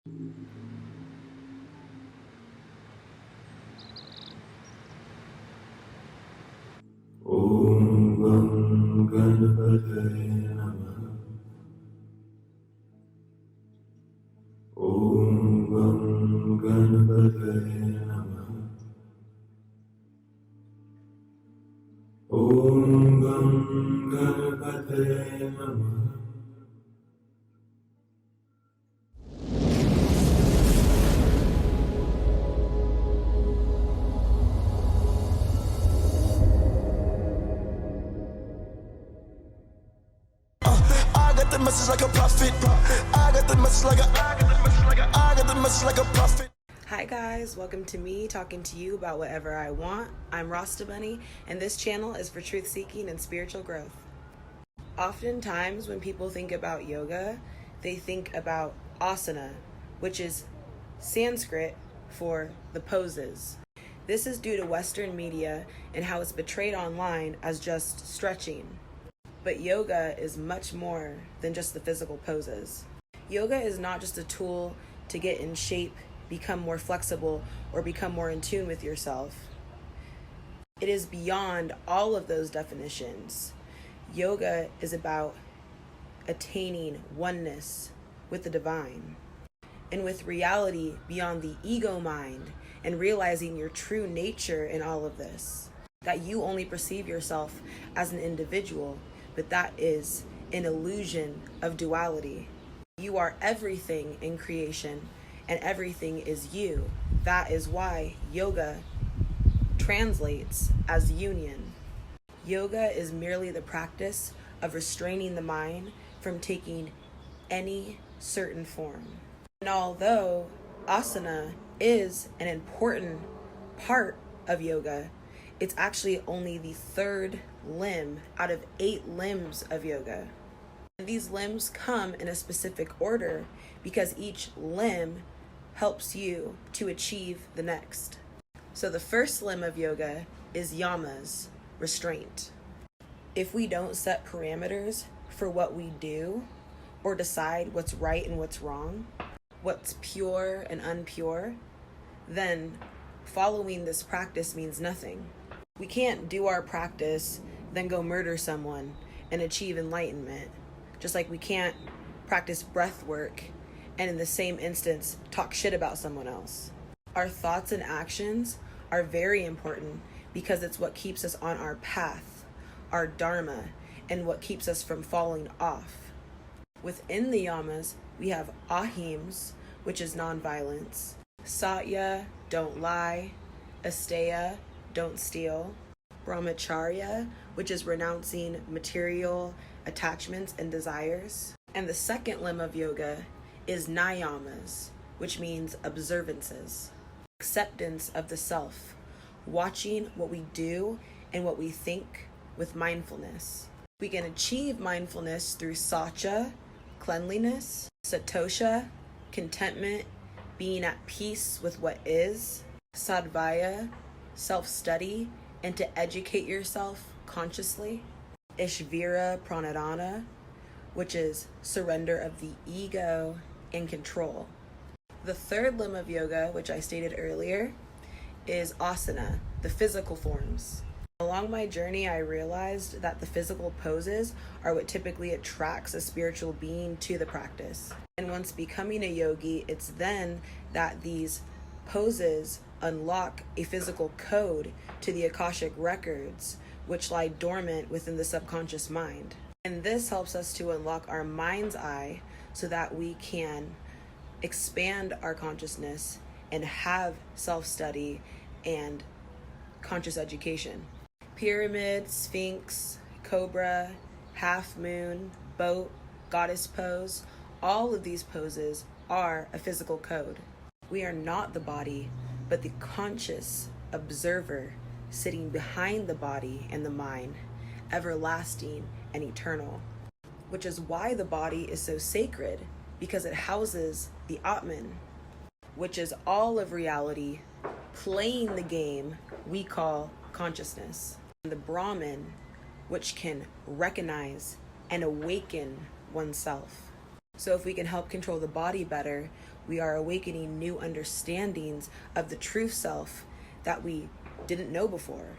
Om Gam Ganapataye Namaha. Om Gam Ganapataye Namaha. Om Gam Ganapataye Namaha. I got the message like a prophet. I got the message like a prophet. Hi guys, welcome to me talking to you about whatever I want. I'm Rasta Bunny, and this channel is for truth seeking and spiritual growth. Oftentimes when people think about yoga, they think about asana, which is Sanskrit for the poses. This is due to Western media and how it's portrayed online as just stretching. But yoga is much more than just the physical poses. Yoga is not just a tool to get in shape, become more flexible, or become more in tune with yourself. It is beyond all of those definitions. Yoga is about attaining oneness with the divine and with reality beyond the ego mind, and realizing your true nature in all of this. That you only perceive yourself as an individual, but that is an illusion of duality. You are everything in creation, and everything is you. That is why yoga translates as union. Yoga is merely the practice of restraining the mind from taking any certain form. And although asana is an important part of yoga, it's actually only the third limb out of 8 limbs of yoga. And these limbs come in a specific order because each limb helps you to achieve the next. So the first limb of yoga is yamas, restraint. If we don't set parameters for what we do or decide what's right and what's wrong, what's pure and unpure, then following this practice means nothing. We can't do our practice, then go murder someone and achieve enlightenment. Just like we can't practice breath work and in the same instance talk shit about someone else. Our thoughts and actions are very important because it's what keeps us on our path, our dharma, and what keeps us from falling off. Within the yamas, we have ahims, which is nonviolence, satya, don't lie, asteya, don't steal, brahmacharya, which is renouncing material attachments and desires. And the second limb of yoga is NIYAMAS, which means observances, acceptance of the self, watching what we do and what we think with mindfulness. We can achieve mindfulness through Saucha, cleanliness, Satosha, contentment, being at peace with what is, Sadvaya, self-study, and to educate yourself consciously, Ishvara Pranayama, which is surrender of the ego and control. The third limb of yoga, which I stated earlier, is asana, the physical forms. Along my journey, I realized that the physical poses are what typically attracts a spiritual being to the practice. And once becoming a yogi, it's then that these poses unlock a physical code to the Akashic records, which lie dormant within the subconscious mind. And this helps us to unlock our mind's eye so that we can expand our consciousness and have self-study and conscious education. Pyramid, sphinx, cobra, half moon, boat, goddess pose, all of these poses are a physical code. We are not the body, but the conscious observer sitting behind the body and the mind, everlasting and eternal, which is why the body is so sacred, because it houses the Atman, which is all of reality playing the game we call consciousness, and the Brahman, which can recognize and awaken oneself. So if we can help control the body better, We are awakening new understandings of the true self that we didn't know before.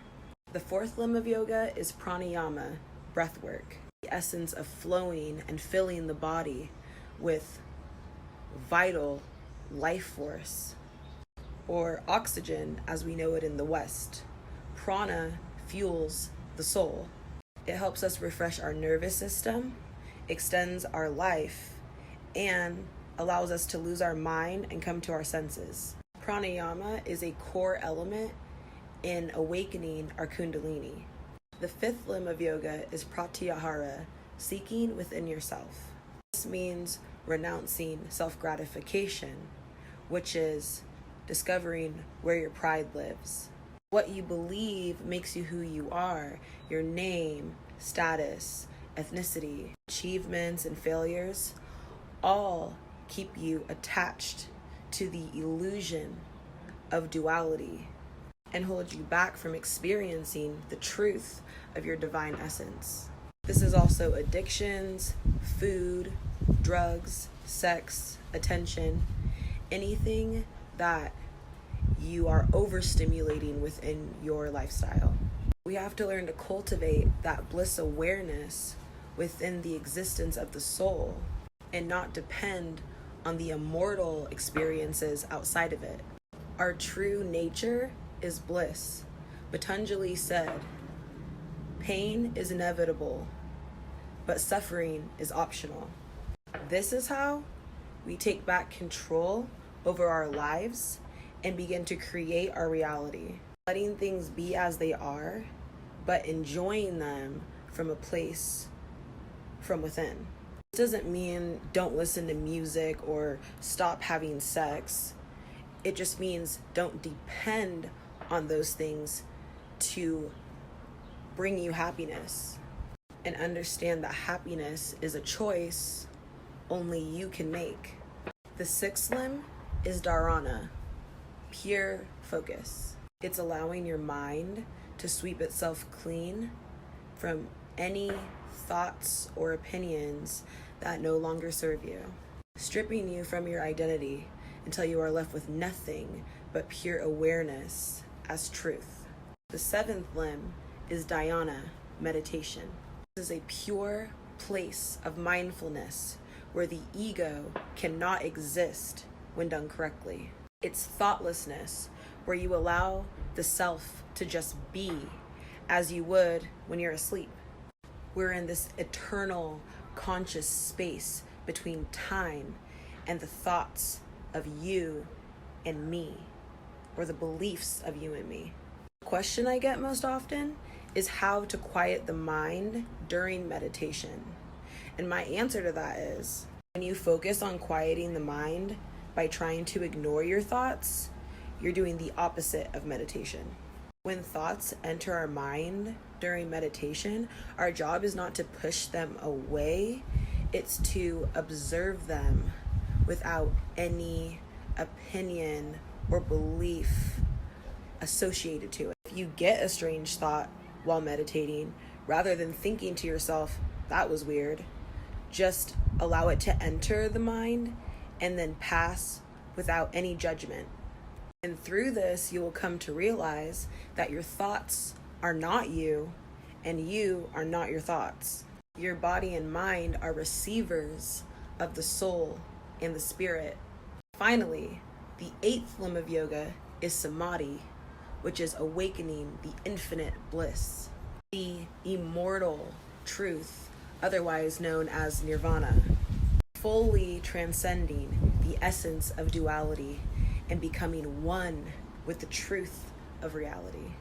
The fourth limb of yoga is pranayama, breath work, the essence of flowing and filling the body with vital life force, or oxygen as we know it in the West. Prana fuels the soul. It helps us refresh our nervous system, extends our life, and allows us to lose our mind and come to our senses. Pranayama is a core element in awakening our kundalini. The fifth limb of yoga is pratyahara, seeking within yourself. This means renouncing self-gratification, which is discovering where your pride lives. What you believe makes you who you are. Your name, status, ethnicity, achievements, and failures all keep you attached to the illusion of duality and hold you back from experiencing the truth of your divine essence. This is also addictions, food, drugs, sex, attention, anything that you are overstimulating within your lifestyle. We have to learn to cultivate that bliss awareness within the existence of the soul and not depend on the immortal experiences outside of it. Our true nature is bliss. Patanjali said, pain is inevitable, but suffering is optional. This is how we take back control over our lives and begin to create our reality, letting things be as they are, but enjoying them from a place from within. It doesn't mean don't listen to music or stop having sex. It just means don't depend on those things to bring you happiness, and understand that happiness is a choice only you can make. The sixth limb is dharana, pure focus. It's allowing your mind to sweep itself clean from any thoughts or opinions that no longer serve you, stripping you from your identity until you are left with nothing but pure awareness as truth. The seventh limb is dhyana, meditation. This is a pure place of mindfulness where the ego cannot exist when done correctly. It's thoughtlessness, where you allow the self to just be as you would when you're asleep. We're in this eternal conscious space between time and the thoughts of you and me, or the beliefs of you and me. The question I get most often is how to quiet the mind during meditation. And my answer to that is, when you focus on quieting the mind by trying to ignore your thoughts, you're doing the opposite of meditation. When thoughts enter our mind during meditation, our job is not to push them away, it's to observe them without any opinion or belief associated to it. If you get a strange thought while meditating, rather than thinking to yourself, that was weird, just allow it to enter the mind and then pass without any judgment. And through this, you will come to realize that your thoughts are not you, and you are not your thoughts. Your body and mind are receivers of the soul and the spirit. Finally, the eighth limb of yoga is samadhi, which is awakening the infinite bliss, the immortal truth, otherwise known as nirvana, fully transcending the essence of duality and becoming one with the truth of reality.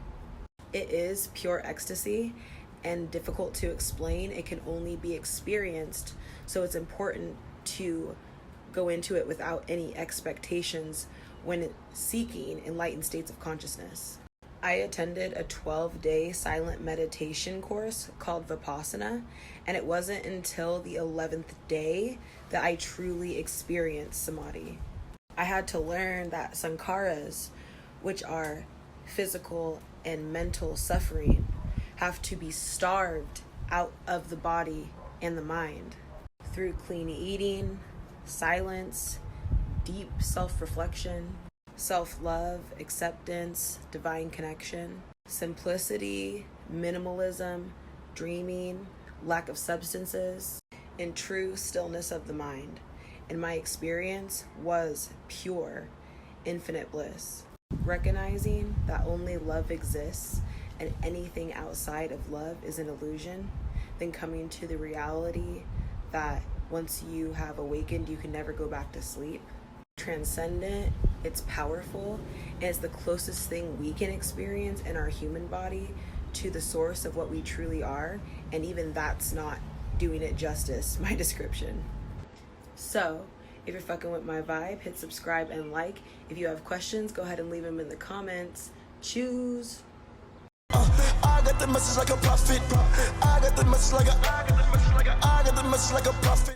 It is pure ecstasy and difficult to explain. It can only be experienced, so it's important to go into it without any expectations when seeking enlightened states of consciousness. I attended a 12-day silent meditation course called Vipassana, and it wasn't until the 11th day that I truly experienced samadhi. I had to learn that sankharas, which are physical and mental suffering, have to be starved out of the body and the mind through clean eating, silence, deep self-reflection, self-love, acceptance, divine connection, simplicity, minimalism, dreaming, lack of substances, and true stillness of the mind. And my experience was pure, infinite bliss. Recognizing that only love exists and anything outside of love is an illusion, then coming to the reality that once you have awakened, you can never go back to sleep. Transcendent, it's powerful, and it's the closest thing we can experience in our human body to the source of what we truly are, and even that's not doing it justice, my description. So, if you're fucking with my vibe, hit subscribe and like. If you have questions, go ahead and leave them in the comments. Choose. I got the message like a prophet. I got the message like a prophet.